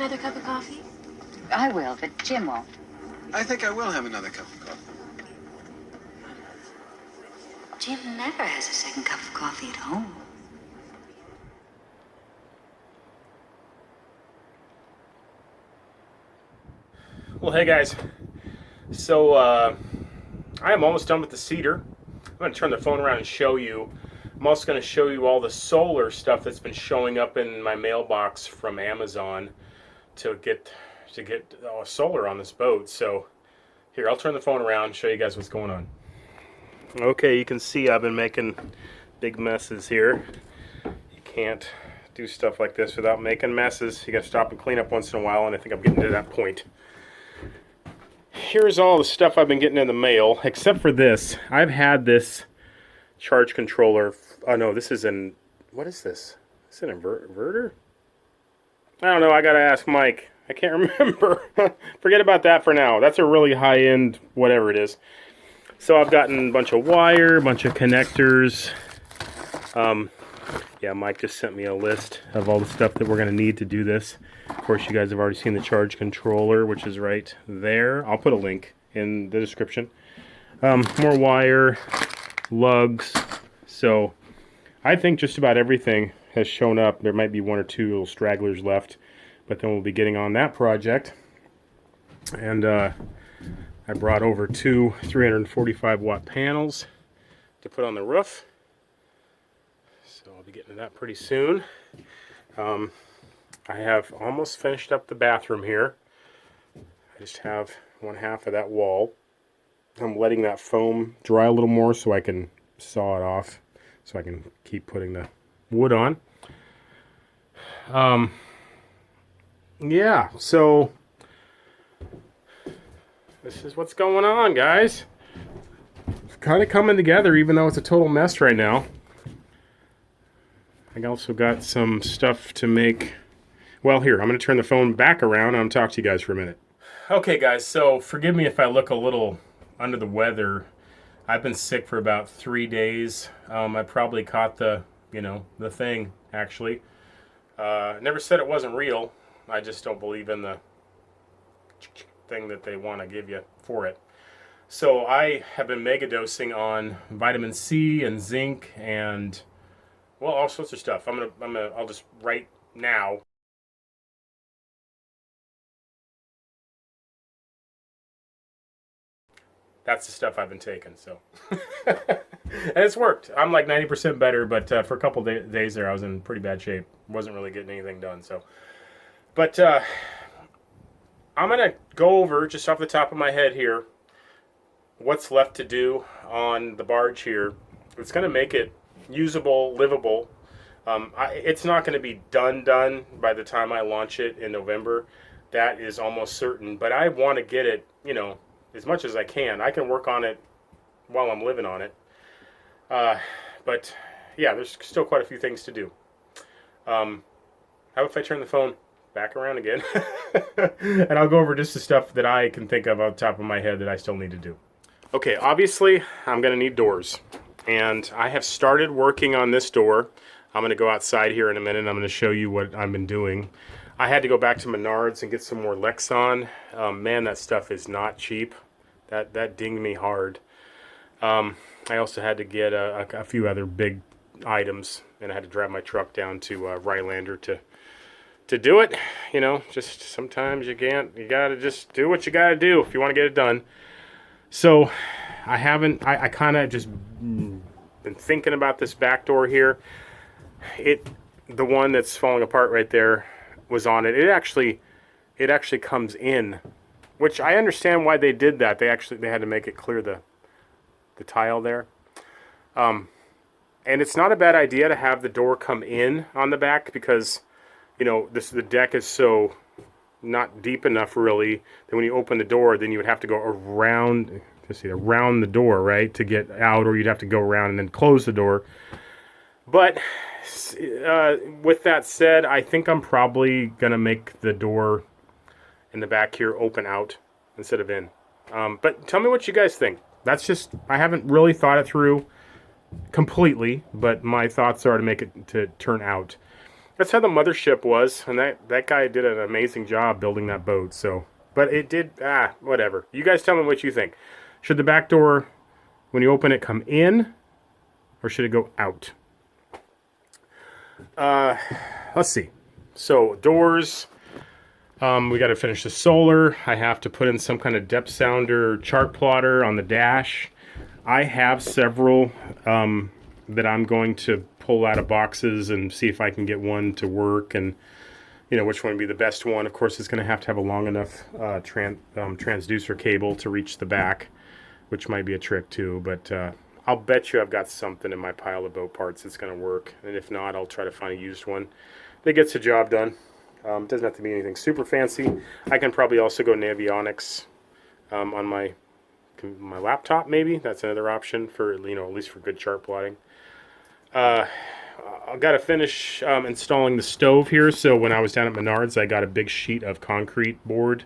another cup of coffee? I will, but Jim won't. I think I will have another cup of coffee. Jim never has a second cup of coffee at home. Well, hey guys. So, I am almost done with the cedar. I'm going to turn the phone around and show you. I'm also going to show you all the solar stuff that's been showing up in my mailbox from Amazon to get solar on this boat. So, here, I'll turn the phone around and show you guys what's going on. Okay, you can see I've been making big messes here. You can't do stuff like this without making messes. You got to stop and clean up once in a while, and I think I'm getting to that point. Here's all the stuff I've been getting in the mail, except for this. I've had this charge controller. Oh no, this is an, what is this? Is it an inverter? I don't know, I gotta ask Mike. I can't remember. Forget about that for now. That's a really high-end whatever it is. So I've gotten a bunch of wire, a bunch of connectors. Yeah, Mike just sent me a list of all the stuff that we're going to need to do this. Of course, you guys have already seen the charge controller, which is right there. I'll put a link in the description. More wire, lugs. So I think just about everything has shown up. There might be one or two little stragglers left, but then we'll be getting on that project. And I brought over two 345 watt panels to put on the roof. So I'll be getting to that pretty soon. I have almost finished up the bathroom here. I just have one half of that wall. I'm letting that foam dry a little more so I can saw it off, so I can keep putting the wood on. Yeah, so this is what's going on, guys. It's kind of coming together, even though it's a total mess right now. I also got some stuff to make. Well, here, I'm going to turn the phone back around and I'll talk to you guys for a minute. Okay, guys, so forgive me if I look a little under the weather. I've been sick for about 3 days. I probably caught the thing, actually. Never said it wasn't real. I just don't believe in the thing that they want to give you for it. So I have been mega dosing on vitamin C and zinc and, well, all sorts of stuff. I'll just right now. That's the stuff I've been taking, so. And it's worked. I'm like 90% better, but for a couple days there, I was in pretty bad shape. Wasn't really getting anything done, so. But I'm going to go over, just off the top of my head here, what's left to do on the barge here. It's going to make it usable, livable. It's not going to be done by the time I launch it in November. That is almost certain. But I want to get it, as much as I can. I can work on it while I'm living on it. But yeah, there's still quite a few things to do. How if I turn the phone back around again? And I'll go over just the stuff that I can think of off the top of my head that I still need to do. Okay, obviously I'm going to need doors. And I have started working on this door. I'm going to go outside here in a minute and I'm going to show you what I've been doing. I had to go back to Menards and get some more Lexan. Man, that stuff is not cheap. That dinged me hard. I also had to get a few other big items, and I had to drive my truck down to Rylander to do it. Just sometimes you gotta just do what you gotta do if you want to get it done. So I kind of just been thinking about this back door here. The one that's falling apart right there was on it. It actually comes in, which I understand why they did that. They had to make it clear the tile there. And it's not a bad idea to have the door come in on the back because, the deck is so not deep enough really that when you open the door, then you would have to go around the door, right, to get out, or you'd have to go around and then close the door. But with that said, I think I'm probably going to make the door in the back here open out instead of in. But tell me what you guys think. That's just, I haven't really thought it through completely, but my thoughts are to make it to turn out. that's how the mothership was, and that guy did an amazing job building that boat. So, but it did, whatever. You guys tell me what you think. Should the back door, when you open it, come in, or should it go out? Let's see. So, doors, we got to finish the solar. I have to put in some kind of depth sounder chart plotter on the dash. I have several that I'm going to pull out of boxes and see if I can get one to work, and which one would be the best one. Of course, it's going to have a long enough transducer cable to reach the back, which might be a trick too, but I'll bet you I've got something in my pile of boat parts that's going to work, and if not, I'll try to find a used one that gets the job done. It doesn't have to be anything super fancy. I can probably also go Navionics on my laptop, maybe. That's another option for, at least for good chart plotting. I've got to finish installing the stove here. So when I was down at Menards, I got a big sheet of concrete board.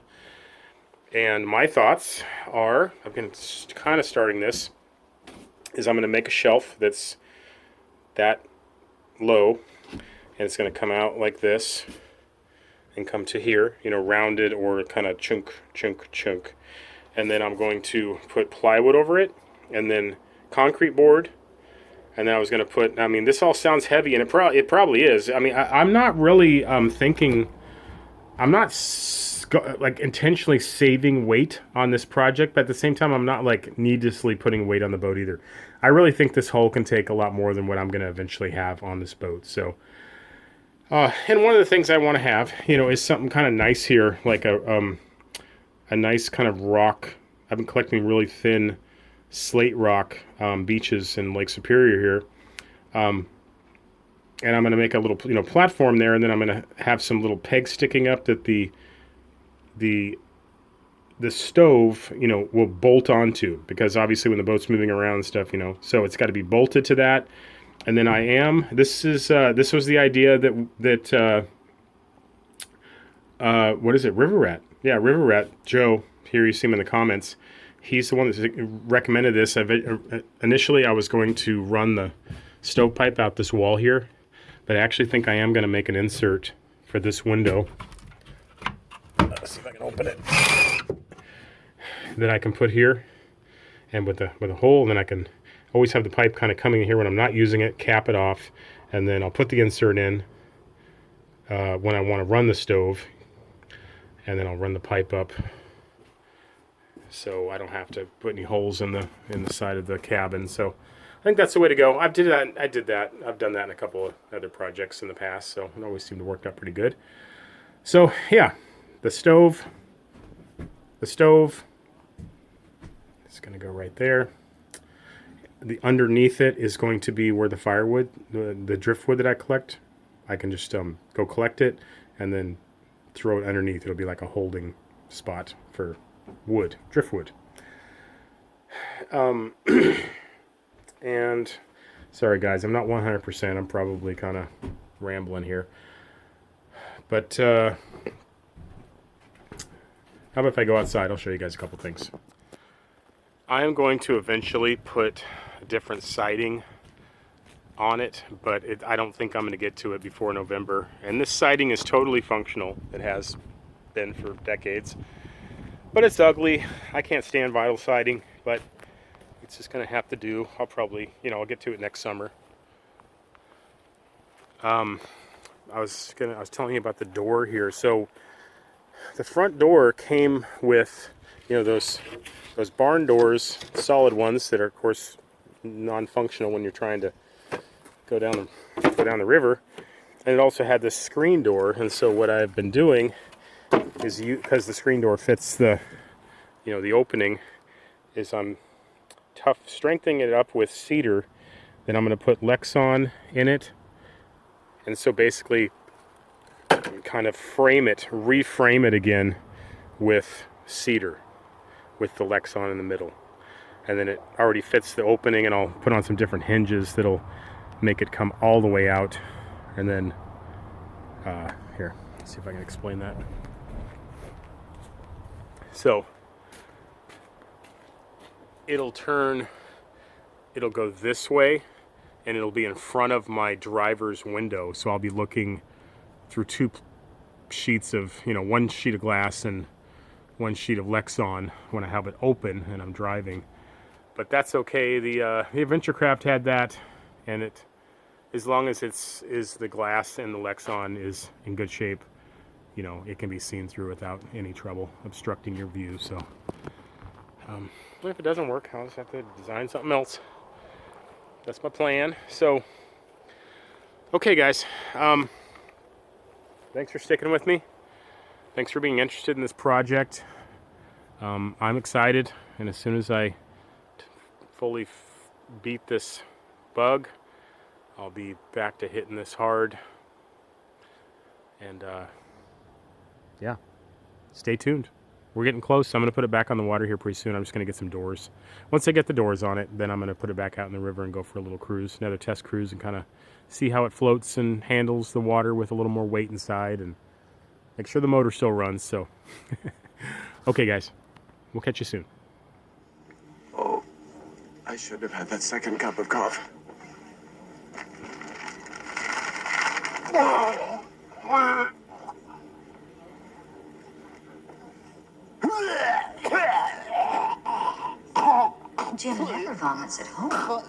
And my thoughts are, I've been kind of starting this, is I'm going to make a shelf that's that low, and it's going to come out like this and come to here, rounded or kind of chunk. And then I'm going to put plywood over it, and then concrete board. And then I was going to put, this all sounds heavy, and it probably is. I'm not really thinking, I'm not like intentionally saving weight on this project, but at the same time, I'm not like needlessly putting weight on the boat either. I really think this hull can take a lot more than what I'm going to eventually have on this boat. So, and one of the things I want to have, is something kind of nice here, like a nice kind of rock. I've been collecting really thin slate rock beaches in Lake Superior here, and I'm going to make a little platform there, and then I'm going to have some little pegs sticking up that the stove will bolt onto, because obviously when the boat's moving around and stuff, so it's got to be bolted to that. And then this was the idea that what is it, River Rat? Yeah, River Rat Joe, here you see him in the comments. He's the one that recommended this. Initially, I was going to run the stovepipe out this wall here, but I actually think I am going to make an insert for this window. Let's see if I can open it. That I can put here, and with a hole, and then I can always have the pipe kind of coming in here when I'm not using it, cap it off, and then I'll put the insert in when I want to run the stove, and then I'll run the pipe up, so I don't have to put any holes in the side of the cabin. So I think that's the way to go. I did that. I've done that in a couple of other projects in the past, so it always seemed to work out pretty good. So yeah, the stove is going to go right there. The underneath it is going to be where the firewood, the driftwood that I collect. I can just go collect it and then throw it underneath. It'll be like a holding spot for wood, driftwood. And sorry guys, I'm not 100%. I'm probably kind of rambling here. But how about if I go outside? I'll show you guys a couple things. I am going to eventually put a different siding on it, but I don't think I'm going to get to it before November. And this siding is totally functional. It has been for decades. But it's ugly. I can't stand vinyl siding, but it's just going to have to do. I'll probably, I'll get to it next summer. I was telling you about the door here. So the front door came with, those barn doors, solid ones that are of course non-functional when you're trying to go down the river, and it also had this screen door. And so what I've been doing is, because the screen door fits the opening, is I'm strengthening it up with cedar. Then I'm going to put Lexan in it, and so basically kind of reframe it again with cedar, with the Lexan in the middle. And then it already fits the opening, and I'll put on some different hinges that'll make it come all the way out. And then here, let's see if I can explain that. So it'll go this way, and it'll be in front of my driver's window, so I'll be looking through two sheets of, one sheet of glass and one sheet of Lexan when I have it open and I'm driving. But that's okay. The Adventurecraft had that, and it, as long as the glass and the Lexan is in good shape, it can be seen through without any trouble obstructing your view. So if it doesn't work, I'll just have to design something else. That's my plan. So okay, guys, thanks for sticking with me. Thanks for being interested in this project. I'm excited, and as soon as I fully beat this bug, I'll be back to hitting this hard. And yeah, stay tuned. We're getting close. I'm going to put it back on the water here pretty soon. I'm just going to get some doors. Once I get the doors on it, then I'm going to put it back out in the river and go for a little cruise, another test cruise, and kind of see how it floats and handles the water with a little more weight inside, and make sure the motor still runs. So okay, guys, we'll catch you soon. Oh, I should have had that second cup of coffee. Jim never vomits at home.